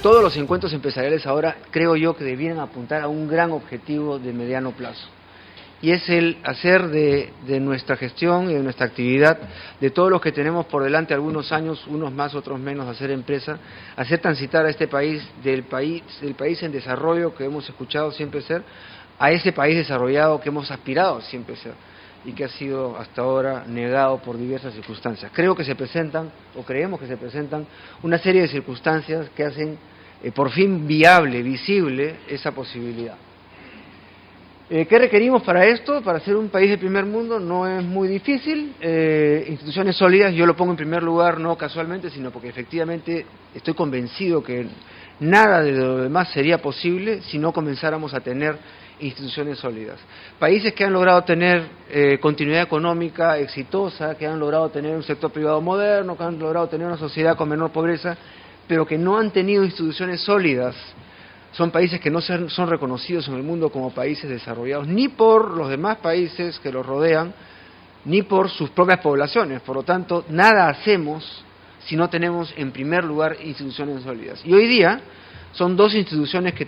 todos los encuentros empresariales ahora creo yo que debieran apuntar a un gran objetivo de mediano plazo. Y es el hacer de nuestra gestión y de nuestra actividad, de todos los que tenemos por delante algunos años, unos más, otros menos, hacer empresa, hacer transitar a este país del país en desarrollo que hemos escuchado siempre ser, a ese país desarrollado que hemos aspirado siempre ser, y que ha sido hasta ahora negado por diversas circunstancias. Creo que se presentan, o creemos que se presentan, una serie de circunstancias que hacen por fin viable, visible, esa posibilidad. ¿Qué requerimos para esto? Para ser un país de primer mundo no es muy difícil. Instituciones sólidas, yo lo pongo en primer lugar no casualmente, sino porque efectivamente estoy convencido que nada de lo demás sería posible si no comenzáramos a tener instituciones sólidas. Países que han logrado tener continuidad económica exitosa, que han logrado tener un sector privado moderno, que han logrado tener una sociedad con menor pobreza, pero que no han tenido instituciones sólidas, son países que no son reconocidos en el mundo como países desarrollados, ni por los demás países que los rodean, ni por sus propias poblaciones. Por lo tanto, nada hacemos si no tenemos en primer lugar instituciones sólidas. Y hoy día son dos instituciones que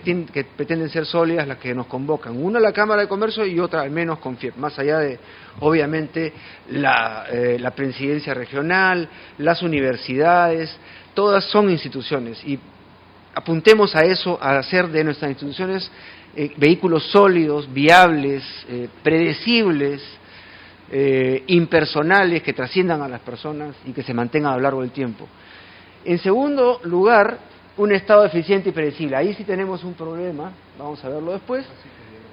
pretenden ser sólidas las que nos convocan. Una la Cámara de Comercio y otra al menos CONFIEP, más allá de, obviamente, la presidencia regional, las universidades, todas son instituciones y apuntemos a eso, a hacer de nuestras instituciones vehículos sólidos, viables, predecibles, impersonales, que trasciendan a las personas y que se mantengan a lo largo del tiempo. En segundo lugar, un Estado eficiente y predecible. Ahí sí tenemos un problema, vamos a verlo después.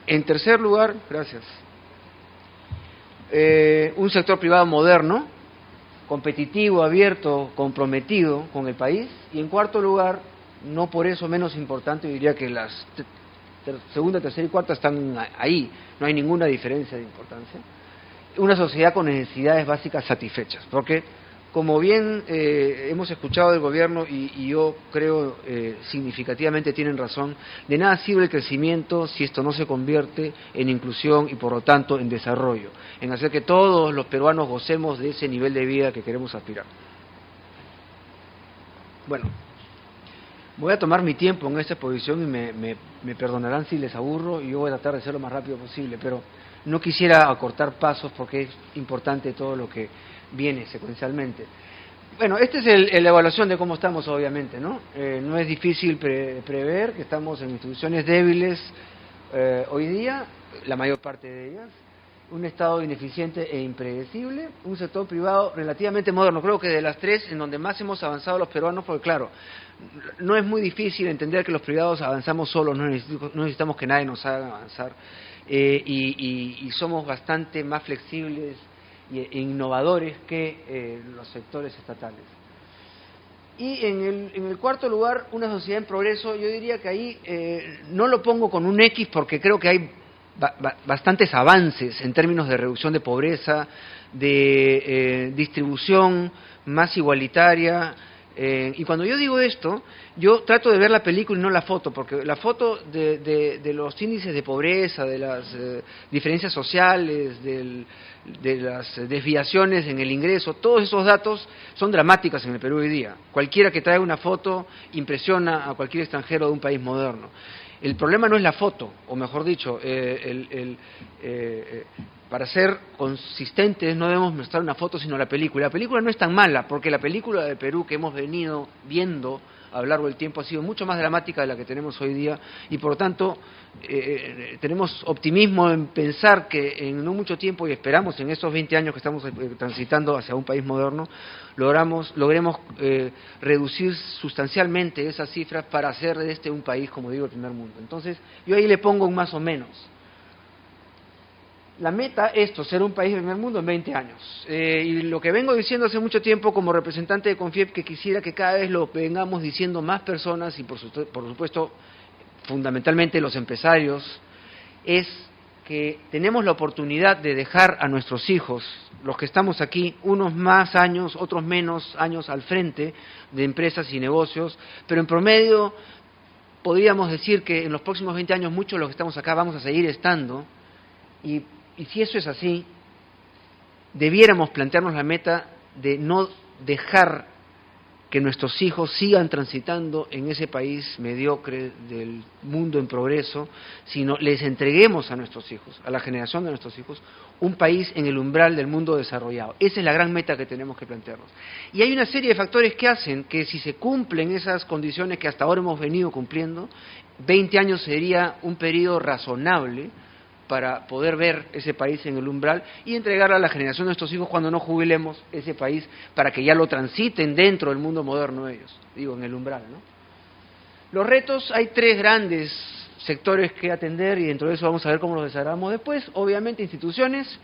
En tercer lugar, gracias, un sector privado moderno, competitivo, abierto, comprometido con el país. Y en cuarto lugar, no por eso menos importante, yo diría que las segunda, tercera y cuarta están ahí, no hay ninguna diferencia de importancia, una sociedad con necesidades básicas satisfechas, porque como bien hemos escuchado del gobierno y yo creo significativamente tienen razón, de nada sirve el crecimiento si esto no se convierte en inclusión y por lo tanto en desarrollo, en hacer que todos los peruanos gocemos de ese nivel de vida que queremos aspirar. Bueno, voy a tomar mi tiempo en esta exposición y me perdonarán si les aburro y yo voy a tratar de ser lo más rápido posible, pero no quisiera acortar pasos porque es importante todo lo que viene secuencialmente. Bueno, esta es la evaluación de cómo estamos, obviamente, ¿no? No es difícil prever que estamos en instituciones débiles hoy día, la mayor parte de ellas, un Estado ineficiente e impredecible, un sector privado relativamente moderno. Creo que de las tres en donde más hemos avanzado los peruanos, porque claro, no es muy difícil entender que los privados avanzamos solos, no necesitamos que nadie nos haga avanzar, y somos bastante más flexibles e innovadores que los sectores estatales. Y en el cuarto lugar, una sociedad en progreso. Yo diría que ahí no lo pongo con un X porque creo que hay bastantes avances en términos de reducción de pobreza, de distribución más igualitaria. Y cuando yo digo esto, yo trato de ver la película y no la foto, porque la foto de los índices de pobreza, de las diferencias sociales, de las desviaciones en el ingreso, todos esos datos son dramáticos en el Perú hoy día. Cualquiera que traiga una foto impresiona a cualquier extranjero de un país moderno. El problema no es la foto, o mejor dicho, para ser consistentes no debemos mostrar una foto sino la película. La película no es tan mala, porque la película de Perú que hemos venido viendo a lo largo del tiempo ha sido mucho más dramática de la que tenemos hoy día y por lo tanto tenemos optimismo en pensar que en no mucho tiempo, y esperamos en estos 20 años que estamos transitando hacia un país moderno, logremos reducir sustancialmente esas cifras para hacer de este un país, como digo, el primer mundo. Entonces, yo ahí le pongo un más o menos. La meta es ser un país de primer mundo en 20 años. Y lo que vengo diciendo hace mucho tiempo como representante de CONFIEP, que quisiera que cada vez lo vengamos diciendo más personas y por supuesto fundamentalmente los empresarios, es que tenemos la oportunidad de dejar a nuestros hijos, los que estamos aquí, unos más años, otros menos años al frente de empresas y negocios, pero en promedio podríamos decir que en los próximos 20 años muchos de los que estamos acá vamos a seguir estando. Y si eso es así, debiéramos plantearnos la meta de no dejar que nuestros hijos sigan transitando en ese país mediocre del mundo en progreso, sino les entreguemos a nuestros hijos, a la generación de nuestros hijos, un país en el umbral del mundo desarrollado. Esa es la gran meta que tenemos que plantearnos. Y hay una serie de factores que hacen que si se cumplen esas condiciones que hasta ahora hemos venido cumpliendo, 20 años sería un periodo razonable para poder ver ese país en el umbral y entregar a la generación de nuestros hijos cuando no jubilemos ese país para que ya lo transiten dentro del mundo moderno ellos, digo, en el umbral, ¿no? Los retos, hay 3 grandes sectores que atender y dentro de eso vamos a ver cómo los desarrollamos después. Obviamente instituciones,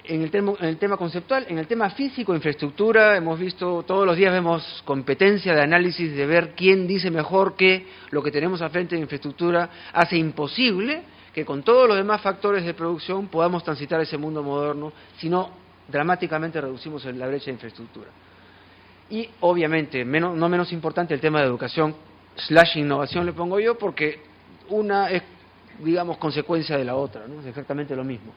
en el tema conceptual, en el tema físico, infraestructura, hemos visto, todos los días vemos competencia de análisis de ver quién dice mejor que lo que tenemos al frente de infraestructura hace imposible que con todos los demás factores de producción podamos transitar ese mundo moderno, si no dramáticamente reducimos la brecha de infraestructura. Y obviamente, no menos importante, el tema de educación / innovación le pongo yo, porque una es, digamos, consecuencia de la otra, ¿no? Es exactamente lo mismo.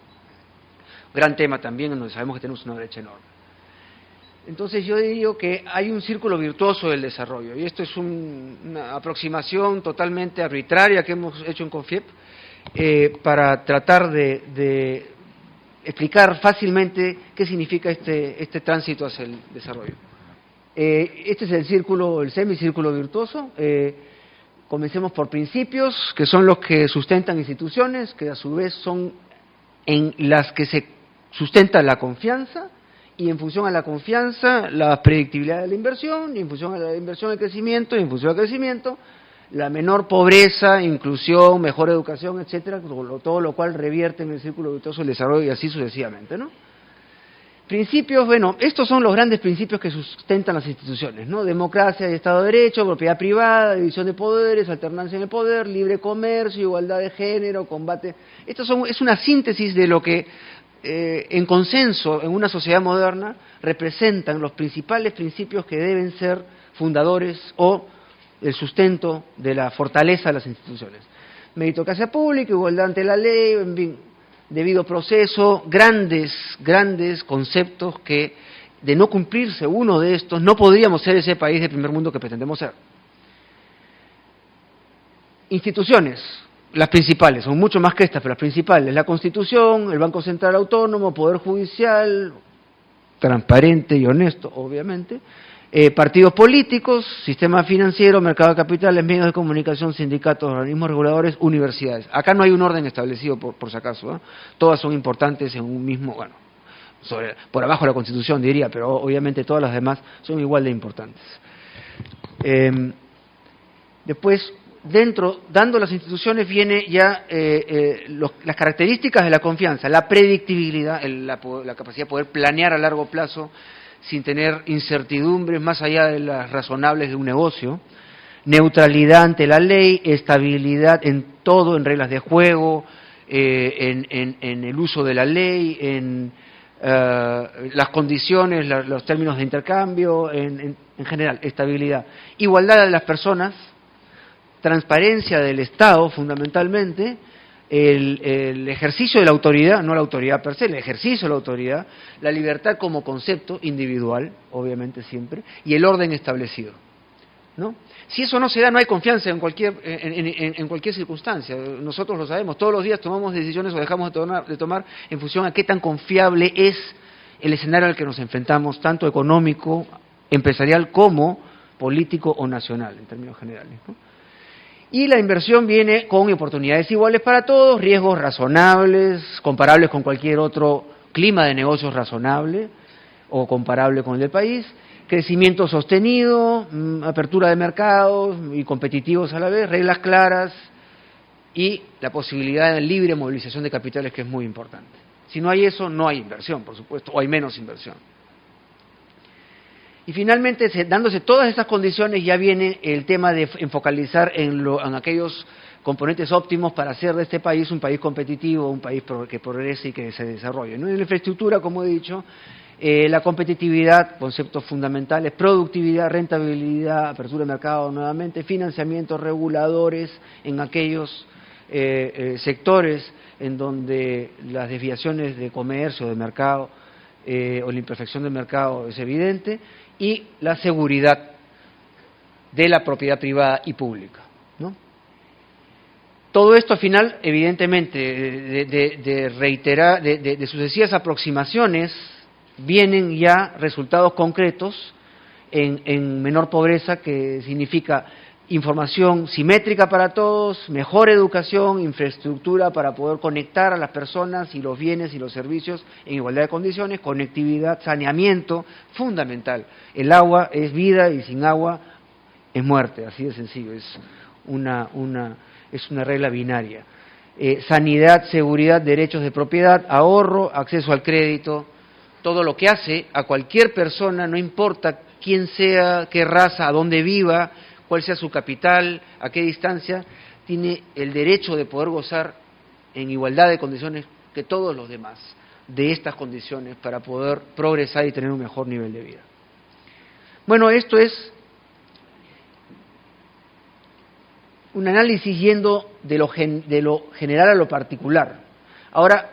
Gran tema también, en donde sabemos que tenemos una brecha enorme. Entonces yo digo que hay un círculo virtuoso del desarrollo, y esto es una aproximación totalmente arbitraria que hemos hecho en CONFIEP, para tratar de explicar fácilmente qué significa este tránsito hacia el desarrollo. Este es el círculo, el semicírculo virtuoso. Comencemos por principios, que son los que sustentan instituciones, que a su vez son en las que se sustenta la confianza, y en función a la confianza, la predictibilidad de la inversión, y en función a la inversión, el crecimiento, y en función al crecimiento, la menor pobreza, inclusión, mejor educación, etcétera, todo lo cual revierte en el círculo virtuoso del desarrollo y así sucesivamente, ¿no? Principios, bueno, estos son los grandes principios que sustentan las instituciones, ¿no? Democracia y Estado de Derecho, propiedad privada, división de poderes, alternancia en el poder, libre comercio, igualdad de género, combate. Es una síntesis de lo que, en consenso, en una sociedad moderna, representan los principales principios que deben ser fundadores o el sustento de la fortaleza de las instituciones. Meritocracia pública, igualdad ante la ley, en fin, debido proceso, grandes conceptos que, de no cumplirse uno de estos, no podríamos ser ese país de primer mundo que pretendemos ser. Instituciones, las principales, son mucho más que estas, pero las principales, la Constitución, el Banco Central Autónomo, Poder Judicial, transparente y honesto, obviamente, partidos políticos, sistema financiero, mercado de capitales, medios de comunicación, sindicatos, organismos reguladores, universidades. Acá no hay un orden establecido, por si acaso, ¿eh? Todas son importantes en un mismo, bueno, por abajo de la Constitución diría, pero obviamente todas las demás son igual de importantes. Después, dando las instituciones viene ya las características de la confianza, la predictibilidad, la capacidad de poder planear a largo plazo sin tener incertidumbres más allá de las razonables de un negocio, neutralidad ante la ley, estabilidad en todo, en reglas de juego, en el uso de la ley, en las condiciones, los términos de intercambio, en general, estabilidad. Igualdad de las personas, transparencia del Estado, fundamentalmente, el ejercicio de la autoridad, no la autoridad per se, el ejercicio de la autoridad, la libertad como concepto individual, obviamente siempre, y el orden establecido, ¿no? Si eso no se da, no hay confianza en cualquier circunstancia. Nosotros lo sabemos, todos los días tomamos decisiones o dejamos de tomar en función a qué tan confiable es el escenario al que nos enfrentamos, tanto económico, empresarial, como político o nacional, en términos generales, ¿no? Y la inversión viene con oportunidades iguales para todos, riesgos razonables, comparables con cualquier otro clima de negocios razonable o comparable con el del país, crecimiento sostenido, apertura de mercados y competitivos a la vez, reglas claras y la posibilidad de libre movilización de capitales, que es muy importante. Si no hay eso, no hay inversión, por supuesto, o hay menos inversión. Y finalmente, dándose todas estas condiciones, ya viene el tema de enfocalizar en aquellos componentes óptimos para hacer de este país un país competitivo, un país que progrese y que se desarrolle, ¿no? En la infraestructura, como he dicho, la competitividad, conceptos fundamentales, productividad, rentabilidad, apertura de mercado nuevamente, financiamientos reguladores en aquellos sectores en donde las desviaciones de comercio, de mercado, o la imperfección del mercado es evidente, y la seguridad de la propiedad privada y pública, ¿no? Todo esto al final, evidentemente, de sucesivas aproximaciones, vienen ya resultados concretos en menor pobreza, que significa información simétrica para todos, mejor educación, infraestructura para poder conectar a las personas y los bienes y los servicios en igualdad de condiciones, conectividad, saneamiento, fundamental. El agua es vida y sin agua es muerte, así de sencillo, es una regla binaria. Sanidad, seguridad, derechos de propiedad, ahorro, acceso al crédito, todo lo que hace a cualquier persona, no importa quién sea, qué raza, a dónde viva, cuál sea su capital, a qué distancia, tiene el derecho de poder gozar en igualdad de condiciones que todos los demás, de estas condiciones para poder progresar y tener un mejor nivel de vida. Bueno, esto es un análisis yendo de lo general a lo particular. Ahora,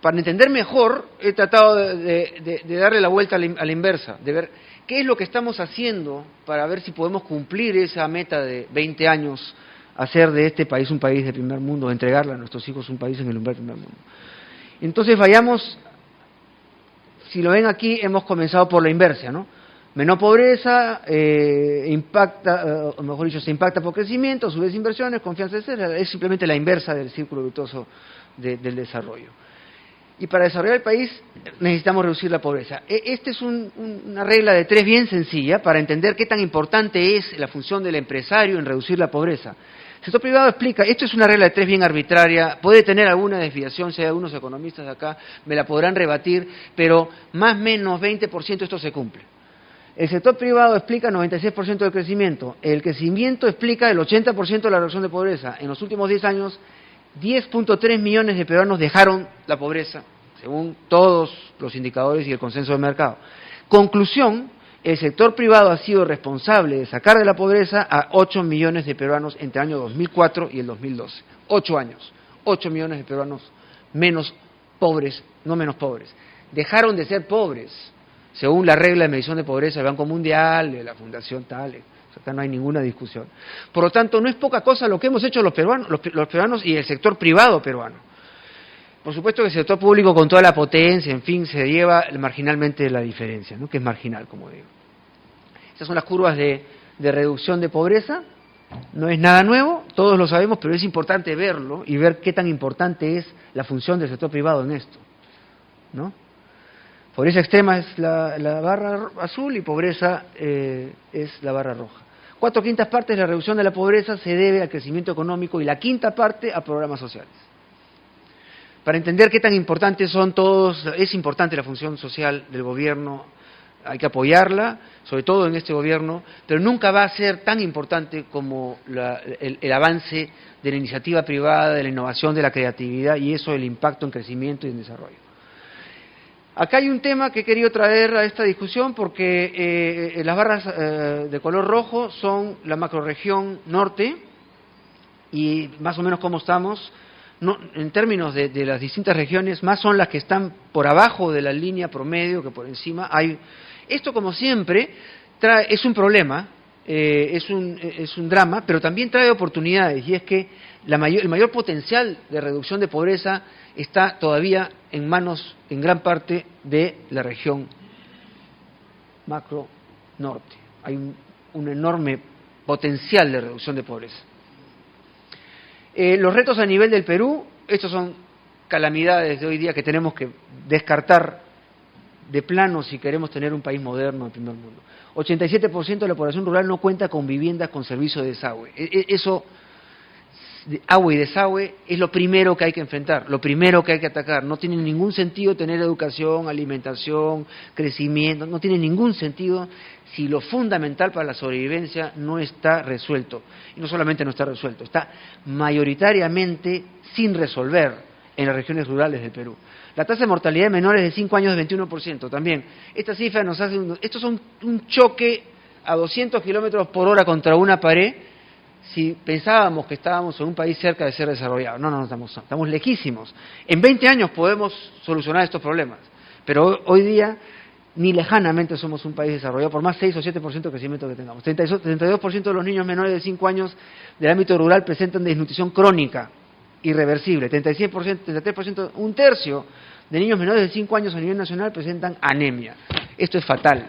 para entender mejor, he tratado de darle la vuelta a la inversa, de ver qué es lo que estamos haciendo para ver si podemos cumplir esa meta de 20 años, hacer de este país un país de primer mundo, entregarle a nuestros hijos un país en el umbral del primer mundo. Entonces vayamos, si lo ven aquí, hemos comenzado por la inversa, ¿no? Menor pobreza, impacta, o mejor dicho, se impacta por crecimiento, a su vez inversiones, confianza, etc. Es simplemente la inversa del círculo virtuoso del desarrollo. Y para desarrollar el país necesitamos reducir la pobreza. Esta es una regla de 3 bien sencilla para entender qué tan importante es la función del empresario en reducir la pobreza. El sector privado explica, esto es una regla de 3 bien arbitraria, puede tener alguna desviación, si hay algunos economistas de acá me la podrán rebatir, pero más o menos 20% esto se cumple. El sector privado explica 96% del crecimiento, el crecimiento explica el 80% de la reducción de pobreza. En los últimos 10 años, 10.3 millones de peruanos dejaron la pobreza, según todos los indicadores y el consenso del mercado. Conclusión, el sector privado ha sido responsable de sacar de la pobreza a 8 millones de peruanos entre el año 2004 y el 2012. 8 años, 8 millones de peruanos menos pobres, no menos pobres. Dejaron de ser pobres, según la regla de medición de pobreza del Banco Mundial, de la Fundación tal. Acá no hay ninguna discusión. Por lo tanto, no es poca cosa lo que hemos hecho los peruanos y el sector privado peruano. Por supuesto que el sector público con toda la potencia, en fin, se lleva marginalmente la diferencia, ¿no? Que es marginal, como digo. Estas son las curvas de reducción de pobreza. No es nada nuevo, todos lo sabemos, pero es importante verlo y ver qué tan importante es la función del sector privado en esto, ¿no? Pobreza extrema es la barra azul y pobreza es la barra roja. 4/5 partes de la reducción de la pobreza se debe al crecimiento económico y la 1/5 parte a programas sociales. Para entender qué tan importantes son todos, es importante la función social del gobierno, hay que apoyarla, sobre todo en este gobierno, pero nunca va a ser tan importante como el avance de la iniciativa privada, de la innovación, de la creatividad y eso, el impacto en crecimiento y en desarrollo. Acá hay un tema que he querido traer a esta discusión porque las barras de color rojo son la macrorregión norte y más o menos cómo estamos, no, en términos de las distintas regiones, más son las que están por abajo de la línea promedio que por encima. Esto, como siempre, es un problema, es un drama, pero también trae oportunidades y es que el mayor potencial de reducción de pobreza está todavía en manos, en gran parte, de la región macro norte. Hay un enorme potencial de reducción de pobreza. Los retos a nivel del Perú, estos son calamidades de hoy día que tenemos que descartar de plano si queremos tener un país moderno en primer mundo. 87% de la población rural no cuenta con viviendas con servicio de desagüe. Eso, agua y desagüe, es lo primero que hay que enfrentar, lo primero que hay que atacar. No tiene ningún sentido tener educación, alimentación, crecimiento, no tiene ningún sentido si lo fundamental para la sobrevivencia no está resuelto. Y no solamente no está resuelto, está mayoritariamente sin resolver en las regiones rurales del Perú. La tasa de mortalidad de menores de 5 años es 21% también. Esta cifra nos hace, estos son un choque a 200 kilómetros por hora contra una pared si pensábamos que estábamos en un país cerca de ser desarrollado. No estamos lejísimos. En 20 años podemos solucionar estos problemas, pero hoy día ni lejanamente somos un país desarrollado, por más 6 o 7% de crecimiento que tengamos. 32% de los niños menores de 5 años del ámbito rural presentan desnutrición crónica, irreversible. 33%, un tercio de niños menores de 5 años a nivel nacional presentan anemia. Esto es fatal.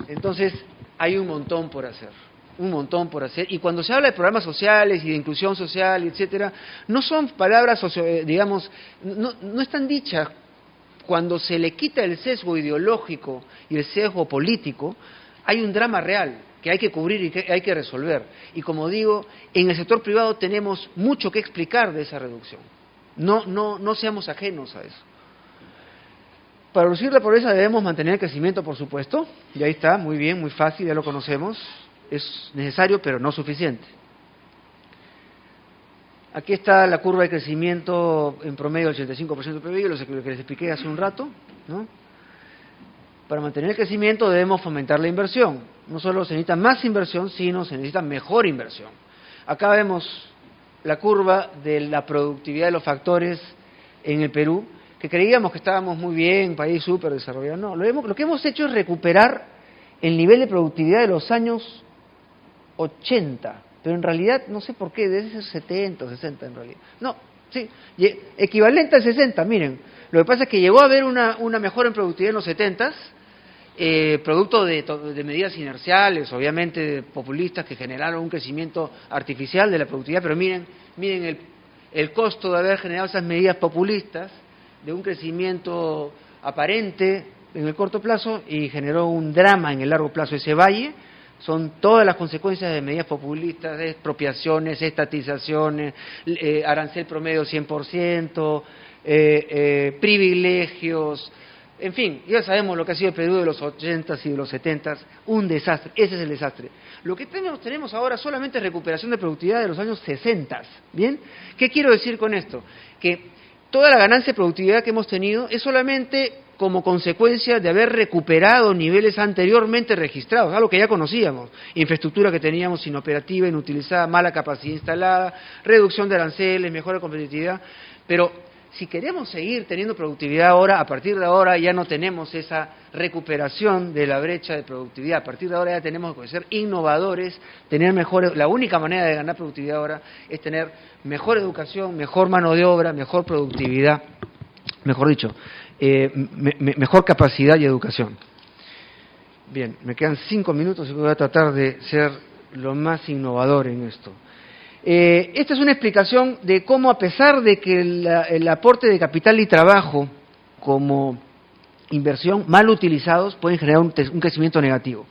Entonces, hay un montón por hacer. Un montón por hacer, y cuando se habla de programas sociales y de inclusión social, etcétera, no son palabras, digamos, no están dichas cuando se le quita el sesgo ideológico y el sesgo político. Hay un drama real que hay que cubrir y que hay que resolver. Y como digo, en el sector privado tenemos mucho que explicar de esa reducción. No seamos ajenos a eso. Para reducir la pobreza debemos mantener el crecimiento, por supuesto, y ahí está, muy bien, muy fácil, ya lo conocemos. Es necesario, pero no suficiente. Aquí está la curva de crecimiento en promedio del 85% del PIB, lo que les expliqué hace un rato, ¿no? Para mantener el crecimiento debemos fomentar la inversión. No solo se necesita más inversión, sino se necesita mejor inversión. Acá vemos la curva de la productividad de los factores en el Perú, que creíamos que estábamos muy bien, país súper desarrollado. No, lo que hemos hecho es recuperar el nivel de productividad de los años 80, pero en realidad no sé por qué, debe ser 70 o 60 en realidad. No, sí, equivalente al 60, miren. Lo que pasa es que llegó a haber una mejora en productividad en los 70, producto de medidas inerciales, obviamente populistas, que generaron un crecimiento artificial de la productividad, pero miren el costo de haber generado esas medidas populistas, de un crecimiento aparente en el corto plazo, y generó un drama en el largo plazo. Ese valle son todas las consecuencias de medidas populistas, de expropiaciones, estatizaciones, arancel promedio 100%, privilegios, en fin, ya sabemos lo que ha sido el Perú de los 80s y de los 70s, un desastre, ese es el desastre. Lo que tenemos ahora solamente es recuperación de productividad de los años 60, ¿bien? ¿Qué quiero decir con esto? Que toda la ganancia de productividad que hemos tenido es solamente como consecuencia de haber recuperado niveles anteriormente registrados, algo que ya conocíamos, infraestructura que teníamos inoperativa, inutilizada, mala capacidad instalada, reducción de aranceles, mejora de competitividad, pero si queremos seguir teniendo productividad ahora, a partir de ahora ya no tenemos esa recuperación de la brecha de productividad, a partir de ahora ya tenemos que ser innovadores, tener mejores, la única manera de ganar productividad ahora es tener mejor educación, mejor mano de obra, mejor productividad, mejor dicho, mejor capacidad y educación. Bien, me quedan 5 minutos y voy a tratar de ser lo más innovador en esto. Esta es una explicación de cómo, a pesar de que el aporte de capital y trabajo como inversión mal utilizados pueden generar un crecimiento negativo.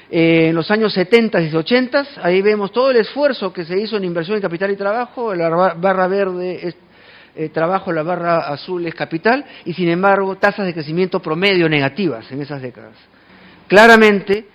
En los años 70 y 80, ahí vemos todo el esfuerzo que se hizo en inversión en capital y trabajo, la barra verde es trabajo, la barra azul es capital, y sin embargo tasas de crecimiento promedio negativas en esas décadas. Claramente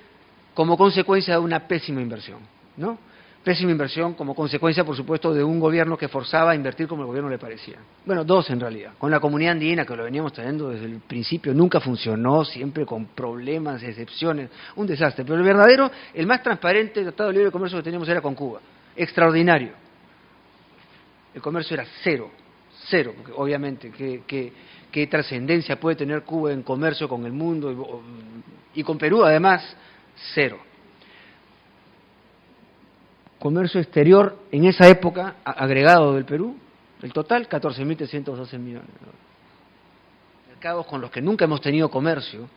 como consecuencia de una pésima inversión, ¿no? Pésima inversión como consecuencia, por supuesto, de un gobierno que forzaba a invertir como el gobierno le parecía. Bueno, dos en realidad. Con la comunidad andina, que lo veníamos trayendo desde el principio, nunca funcionó, siempre con problemas, excepciones, un desastre. Pero el verdadero, el más transparente Tratado de Libre Comercio que teníamos era con Cuba. Extraordinario. El comercio era cero, porque obviamente, ¿qué trascendencia puede tener Cuba en comercio con el mundo? Y con Perú, además, cero. Comercio exterior en esa época, agregado del Perú, el total, 14.312 millones de dólares. Mercados con los que nunca hemos tenido comercio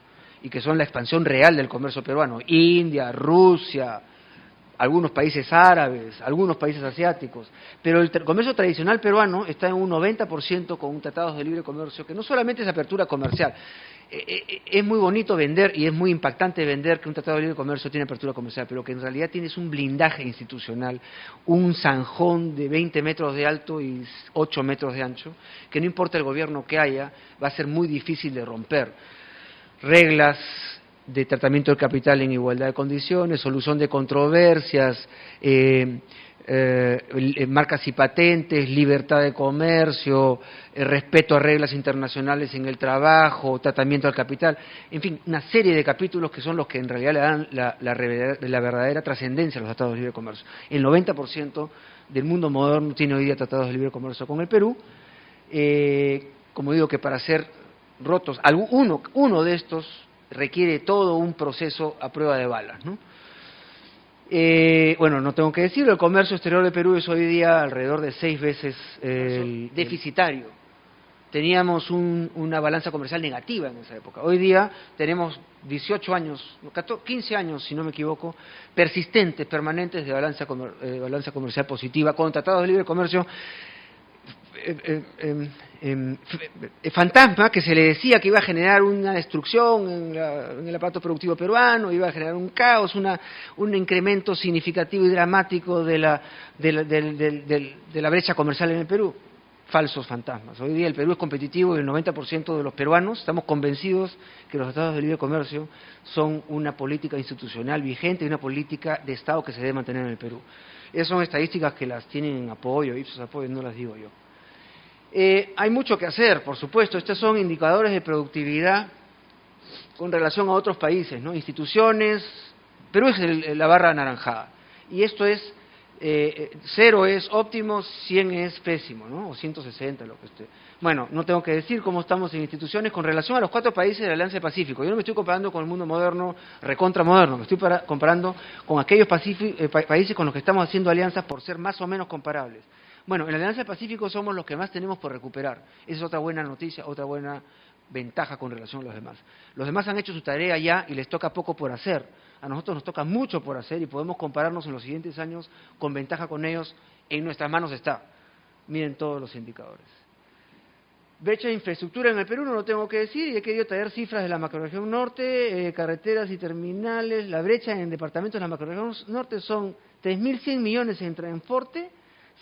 y que son la expansión real del comercio peruano: India, Rusia, algunos países árabes, algunos países asiáticos. Pero el comercio tradicional peruano está en un 90% con tratados de libre comercio, que no solamente es apertura comercial. Es muy bonito vender y es muy impactante vender que un tratado de libre comercio tiene apertura comercial, pero que en realidad tienes un blindaje institucional, un zanjón de 20 metros de alto y 8 metros de ancho, que no importa el gobierno que haya, va a ser muy difícil de romper. Reglas de tratamiento del capital en igualdad de condiciones, solución de controversias, marcas y patentes, libertad de comercio, respeto a reglas internacionales en el trabajo, tratamiento del capital, en fin, una serie de capítulos que son los que en realidad le dan la verdadera trascendencia a los tratados de libre comercio. El 90% del mundo moderno tiene hoy día tratados de libre comercio con el Perú. Como digo, que para ser rotos, uno de estos requiere todo un proceso a prueba de balas, ¿no? Bueno, no tengo que decirlo, el comercio exterior de Perú es hoy día alrededor de 6 veces deficitario. Teníamos una balanza comercial negativa en esa época. Hoy día tenemos 18 años, 15 años, si no me equivoco, persistentes, permanentes de balanza comercial positiva, con tratados de libre comercio fantasma que se le decía que iba a generar una destrucción en el aparato productivo peruano, iba a generar un caos, un incremento significativo y dramático de la brecha comercial en el Perú. Falsos fantasmas. Hoy día el Perú es competitivo y el 90% de los peruanos estamos convencidos que los tratados de libre comercio son una política institucional vigente y una política de Estado que se debe mantener en el Perú. Esas son estadísticas que las tienen en apoyo, Ipsos apoyo, no las digo yo. Hay mucho que hacer, por supuesto. Estos son indicadores de productividad con relación a otros países, ¿no? Instituciones. Perú es la barra anaranjada. Y esto es 0 es óptimo, 100 es pésimo, ¿no? O 160, lo que esté. Bueno, no tengo que decir cómo estamos en instituciones con relación a los 4 países de la Alianza del Pacífico. Yo no me estoy comparando con el mundo moderno, recontra moderno, me estoy comparando con aquellos países con los que estamos haciendo alianzas por ser más o menos comparables. Bueno, en la Alianza del Pacífico somos los que más tenemos por recuperar. Esa es otra buena noticia, otra buena ventaja con relación a los demás. Los demás han hecho su tarea ya y les toca poco por hacer. A nosotros nos toca mucho por hacer y podemos compararnos en los siguientes años con ventaja con ellos. En nuestras manos está. Miren todos los indicadores. Brecha de infraestructura en el Perú, no lo tengo que decir, y he querido traer cifras de la macrorregión norte, carreteras y terminales. La brecha en departamentos de la macrorregión norte son 3.100 millones en transporte,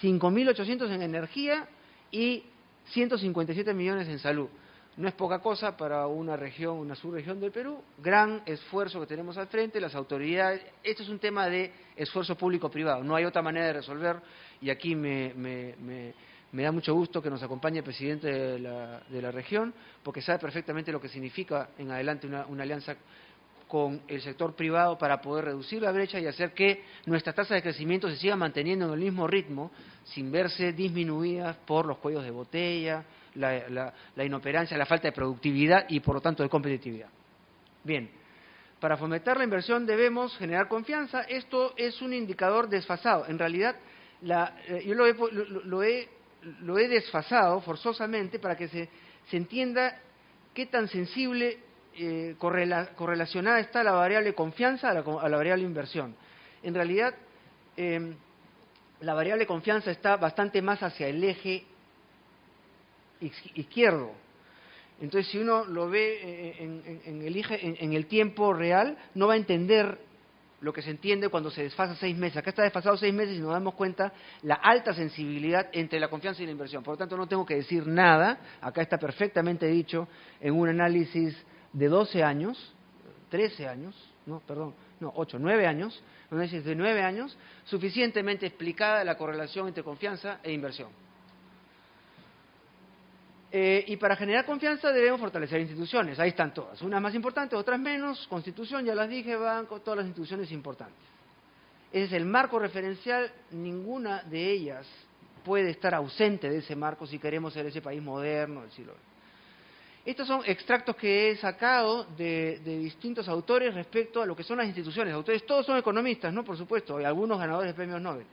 5.800 en energía y 157 millones en salud. No es poca cosa para una región, una subregión del Perú. Gran esfuerzo que tenemos al frente, las autoridades. Esto es un tema de esfuerzo público-privado. No hay otra manera de resolver y aquí me da mucho gusto que nos acompañe el presidente de la región, porque sabe perfectamente lo que significa en adelante una alianza con el sector privado para poder reducir la brecha y hacer que nuestras tasas de crecimiento se sigan manteniendo en el mismo ritmo, sin verse disminuidas por los cuellos de botella, la inoperancia, la falta de productividad y por lo tanto de competitividad. Bien, para fomentar la inversión debemos generar confianza. Esto es un indicador desfasado. En realidad, yo lo he desfasado forzosamente para que se entienda qué tan sensible correlacionada está la variable confianza a la variable inversión. En realidad, la variable confianza está bastante más hacia el eje izquierdo. Entonces, si uno lo ve en el tiempo real, no va a entender lo que se entiende cuando se desfasa 6 meses. Acá está desfasado 6 meses y nos damos cuenta la alta sensibilidad entre la confianza y la inversión. Por lo tanto, no tengo que decir nada. Acá está perfectamente dicho en un análisis de 12 años, 13 años, 8, 9 años, un análisis de 9 años, suficientemente explicada la correlación entre confianza e inversión. Y para generar confianza debemos fortalecer instituciones, ahí están todas, unas más importantes, otras menos. Constitución, ya las dije, banco, todas las instituciones importantes. Ese es el marco referencial, ninguna de ellas puede estar ausente de ese marco si queremos ser ese país moderno del siglo XX. Estos son extractos que he sacado de distintos autores respecto a lo que son las instituciones. Autores, todos son economistas, ¿no? Por supuesto, y algunos ganadores de premios Nobel.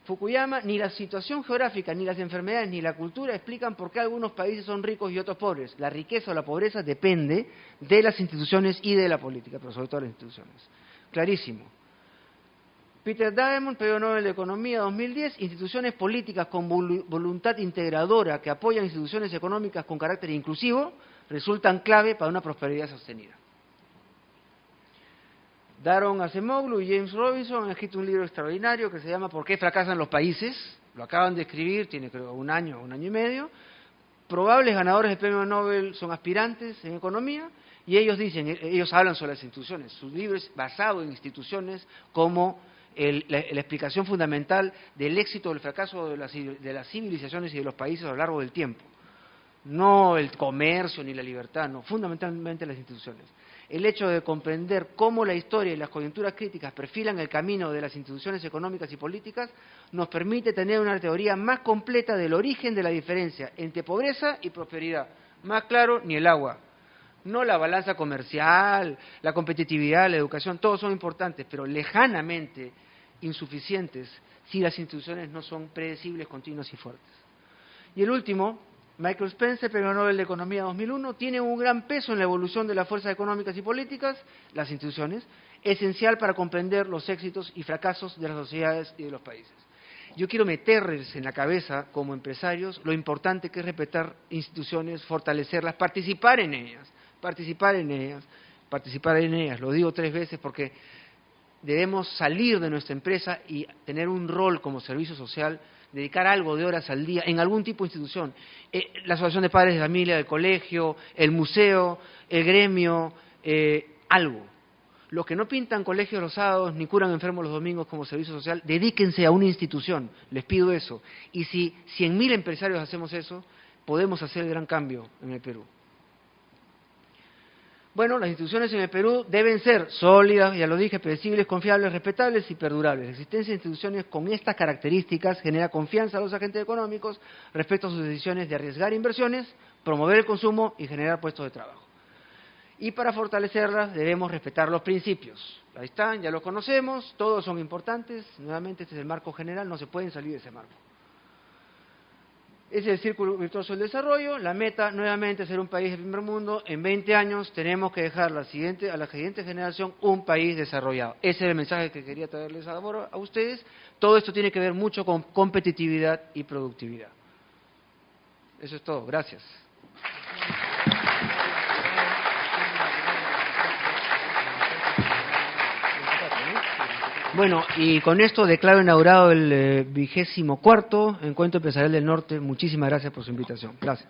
Fukuyama, ni la situación geográfica, ni las enfermedades, ni la cultura explican por qué algunos países son ricos y otros pobres. La riqueza o la pobreza depende de las instituciones y de la política, pero sobre todo de las instituciones. Clarísimo. Peter Diamond, Premio Nobel de Economía 2010, instituciones políticas con voluntad integradora que apoyan instituciones económicas con carácter inclusivo resultan clave para una prosperidad sostenida. Daron Acemoglu y James Robinson han escrito un libro extraordinario que se llama ¿Por qué fracasan los países? Lo acaban de escribir, tiene creo un año y medio. Probables ganadores del Premio Nobel son aspirantes en economía y ellos hablan sobre las instituciones. Su libro es basado en instituciones como la explicación fundamental del éxito o del fracaso de las civilizaciones y de los países a lo largo del tiempo. No el comercio ni la libertad, no, fundamentalmente las instituciones. El hecho de comprender cómo la historia y las coyunturas críticas perfilan el camino de las instituciones económicas y políticas nos permite tener una teoría más completa del origen de la diferencia entre pobreza y prosperidad. Más claro, ni el agua. No la balanza comercial, la competitividad, la educación, todos son importantes, pero lejanamente insuficientes si las instituciones no son predecibles, continuas y fuertes. Y el último, Michael Spencer, Premio Nobel de Economía 2001, tiene un gran peso en la evolución de las fuerzas económicas y políticas, las instituciones, esencial para comprender los éxitos y fracasos de las sociedades y de los países. Yo quiero meterles en la cabeza, como empresarios, lo importante que es respetar instituciones, fortalecerlas, participar en ellas. Lo digo 3 veces porque debemos salir de nuestra empresa y tener un rol como servicio social, dedicar algo de horas al día en algún tipo de institución. La asociación de padres de familia, el colegio, el museo, el gremio, algo. Los que no pintan colegios los sábados ni curan enfermos los domingos como servicio social, dedíquense a una institución, les pido eso. Y si 100.000 empresarios hacemos eso, podemos hacer el gran cambio en el Perú. Bueno, las instituciones en el Perú deben ser sólidas, ya lo dije, predecibles, confiables, respetables y perdurables. La existencia de instituciones con estas características genera confianza a los agentes económicos respecto a sus decisiones de arriesgar inversiones, promover el consumo y generar puestos de trabajo. Y para fortalecerlas debemos respetar los principios. Ahí están, ya los conocemos, todos son importantes. Nuevamente, este es el marco general, no se pueden salir de ese marco. Es el círculo virtuoso del desarrollo. La meta, nuevamente, es ser un país de primer mundo. En 20 años tenemos que dejar a la siguiente generación un país desarrollado. Ese es el mensaje que quería traerles ahora a ustedes. Todo esto tiene que ver mucho con competitividad y productividad. Eso es todo. Gracias. Bueno, y con esto declaro inaugurado el 24º Encuentro Empresarial del Norte. Muchísimas gracias por su invitación. Gracias.